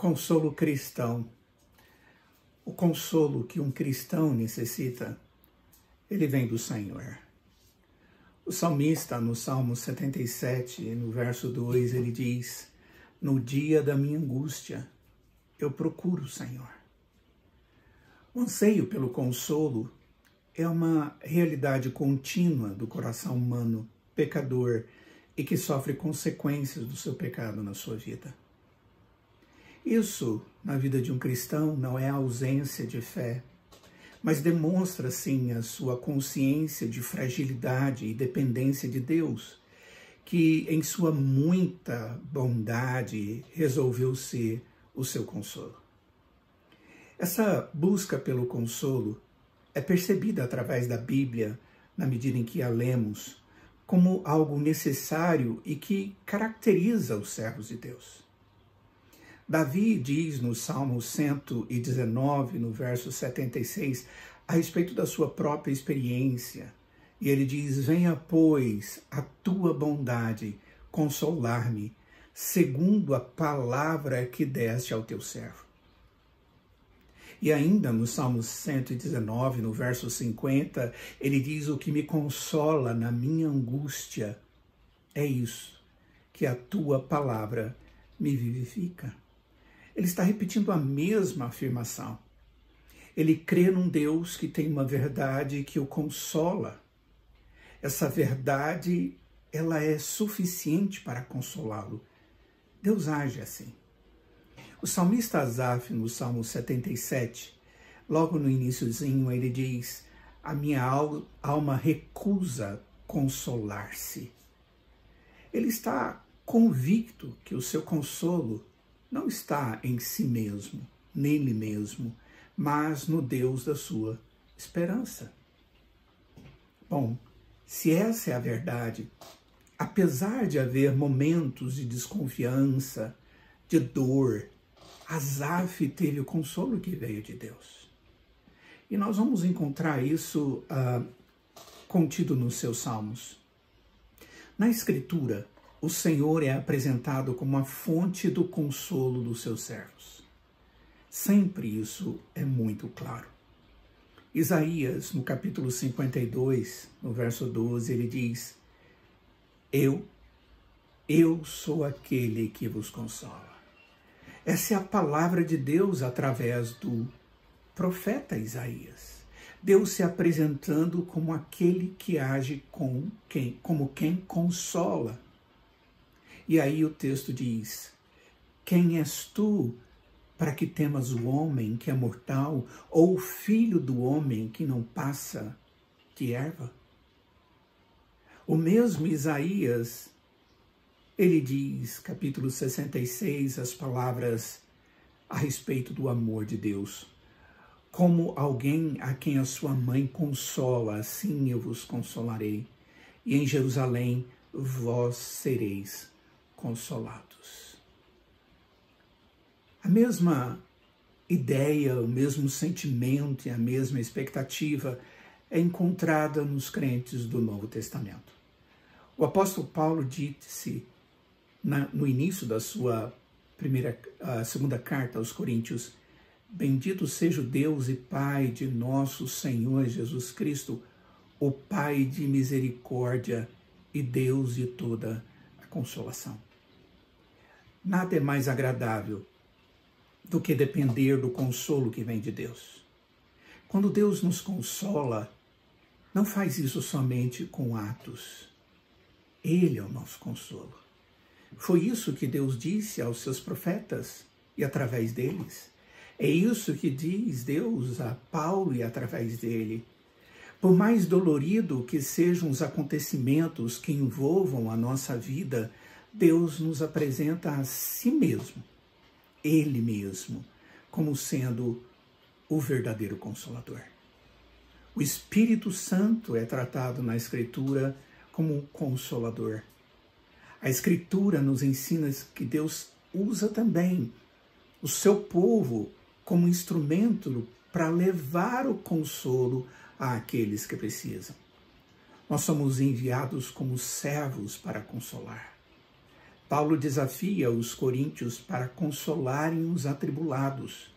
Consolo cristão. O consolo que um cristão necessita, ele vem do Senhor. O salmista, no Salmo 77, no verso 2, ele diz: no dia da minha angústia, eu procuro o Senhor. O anseio pelo consolo é uma realidade contínua do coração humano, pecador, e que sofre consequências do seu pecado na sua vida. Isso, na vida de um cristão, não é ausência de fé, mas demonstra, sim, a sua consciência de fragilidade e dependência de Deus, que, em sua muita bondade, resolveu ser o seu consolo. Essa busca pelo consolo é percebida através da Bíblia, na medida em que a lemos, como algo necessário e que caracteriza os servos de Deus. Davi diz no Salmo 119, no verso 76, a respeito da sua própria experiência. E ele diz: venha, pois, a tua bondade consolar-me, segundo a palavra que deste ao teu servo. E ainda no Salmo 119, no verso 50, ele diz: o que me consola na minha angústia é isso, que a tua palavra me vivifica. Ele está repetindo a mesma afirmação. Ele crê num Deus que tem uma verdade que o consola. Essa verdade, ela é suficiente para consolá-lo. Deus age assim. O salmista Asaf, no Salmo 77, logo no iniciozinho, ele diz: a minha alma recusa consolar-se. Ele está convicto que o seu consolo não está em si mesmo, nele mesmo, mas no Deus da sua esperança. Bom, se essa é a verdade, apesar de haver momentos de desconfiança, de dor, Asaf teve o consolo que veio de Deus. E nós vamos encontrar isso contido nos seus salmos. Na Escritura, o Senhor é apresentado como a fonte do consolo dos seus servos. Sempre isso é muito claro. Isaías, no capítulo 52, no verso 12, ele diz: Eu sou aquele que vos consola. Essa é a palavra de Deus através do profeta Isaías. Deus se apresentando como aquele que age como quem consola. E aí o texto diz: quem és tu para que temas o homem que é mortal, ou o filho do homem que não passa de erva? O mesmo Isaías, ele diz, capítulo 66, as palavras a respeito do amor de Deus. Como alguém a quem a sua mãe consola, assim eu vos consolarei. E em Jerusalém vós sereis consolados. A mesma ideia, o mesmo sentimento e a mesma expectativa é encontrada nos crentes do Novo Testamento. O apóstolo Paulo disse no início da sua segunda carta aos Coríntios: bendito seja o Deus e Pai de nosso Senhor Jesus Cristo, o Pai de misericórdia e Deus de toda a consolação. Nada é mais agradável do que depender do consolo que vem de Deus. Quando Deus nos consola, não faz isso somente com atos. Ele é o nosso consolo. Foi isso que Deus disse aos seus profetas e através deles. É isso que diz Deus a Paulo e através dele. Por mais dolorido que sejam os acontecimentos que envolvam a nossa vida, Deus nos apresenta a si mesmo, Ele mesmo, como sendo o verdadeiro Consolador. O Espírito Santo é tratado na Escritura como um Consolador. A Escritura nos ensina que Deus usa também o seu povo como instrumento para levar o consolo àqueles que precisam. Nós somos enviados como servos para consolar. Paulo desafia os coríntios para consolarem os atribulados.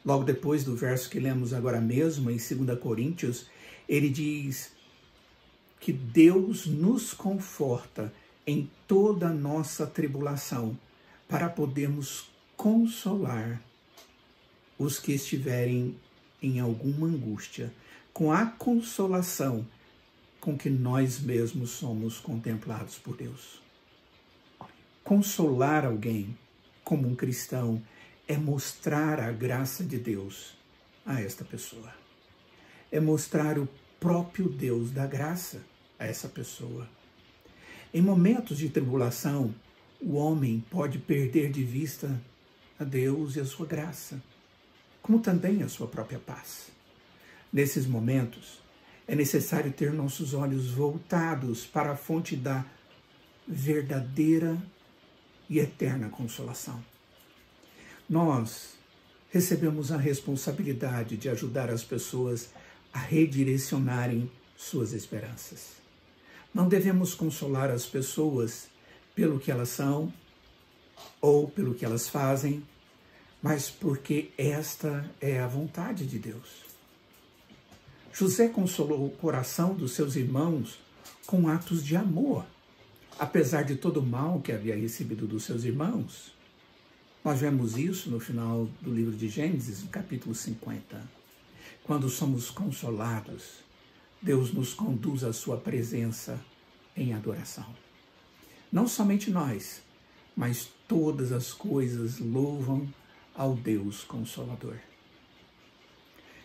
Logo depois do verso que lemos agora mesmo, em 2 Coríntios, ele diz que Deus nos conforta em toda a nossa tribulação, para podermos consolar os que estiverem em alguma angústia, com a consolação com que nós mesmos somos contemplados por Deus. Consolar alguém como um cristão é mostrar a graça de Deus a esta pessoa. É mostrar o próprio Deus da graça a essa pessoa. Em momentos de tribulação, o homem pode perder de vista a Deus e a sua graça, como também a sua própria paz. Nesses momentos, é necessário ter nossos olhos voltados para a fonte da verdadeira e eterna consolação. Nós recebemos a responsabilidade de ajudar as pessoas a redirecionarem suas esperanças. Não devemos consolar as pessoas pelo que elas são ou pelo que elas fazem, mas porque esta é a vontade de Deus. José consolou o coração dos seus irmãos com atos de amor, apesar de todo o mal que havia recebido dos seus irmãos. Nós vemos isso no final do livro de Gênesis, no capítulo 50. Quando somos consolados, Deus nos conduz à sua presença em adoração. Não somente nós, mas todas as coisas louvam ao Deus Consolador.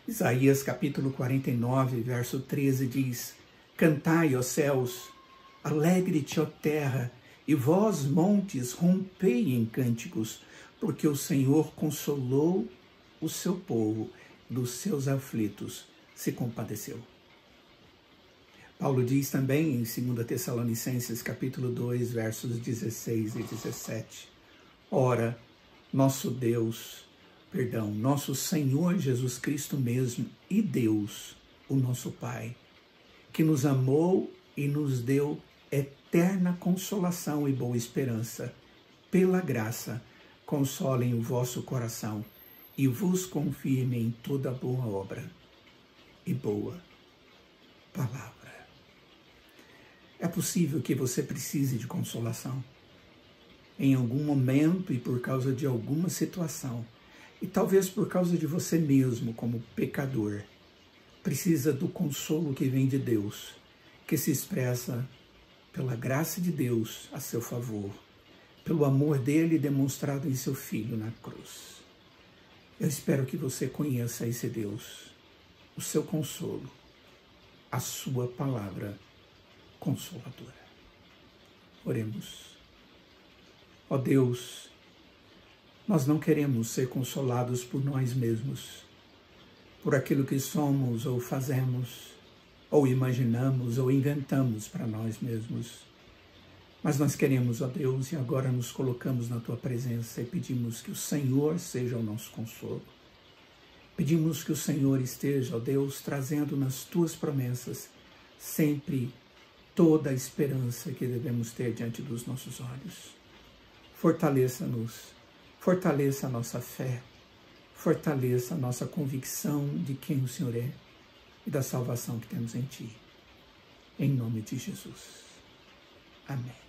Isaías capítulo 49, verso 13 diz: Cantai, ó céus, alegre-te, ó terra, e vós, montes, rompei em cânticos, porque o Senhor consolou o seu povo, dos seus aflitos se compadeceu. Paulo diz também em 2 Tessalonicenses capítulo 2, versos 16 e 17, Ora, nosso Senhor Jesus Cristo mesmo e Deus, o nosso Pai, que nos amou e nos deu eterna consolação e boa esperança, pela graça, consolem o vosso coração e vos confirme em toda boa obra e boa palavra. É possível que você precise de consolação em algum momento e por causa de alguma situação, e talvez por causa de você mesmo como pecador. Precisa do consolo que vem de Deus, que se expressa pela graça de Deus a seu favor, pelo amor dele demonstrado em seu Filho na cruz. Eu espero que você conheça esse Deus, o seu consolo, a sua palavra consoladora. Oremos. Ó Deus, nós não queremos ser consolados por nós mesmos, por aquilo que somos ou fazemos, ou imaginamos ou inventamos para nós mesmos. Mas nós queremos, ó Deus, e agora nos colocamos na Tua presença e pedimos que o Senhor seja o nosso consolo. Pedimos que o Senhor esteja, ó Deus, trazendo nas Tuas promessas sempre toda a esperança que devemos ter diante dos nossos olhos. Fortaleça-nos, fortaleça a nossa fé, fortaleça a nossa convicção de quem o Senhor é e da salvação que temos em Ti. Em nome de Jesus. Amém.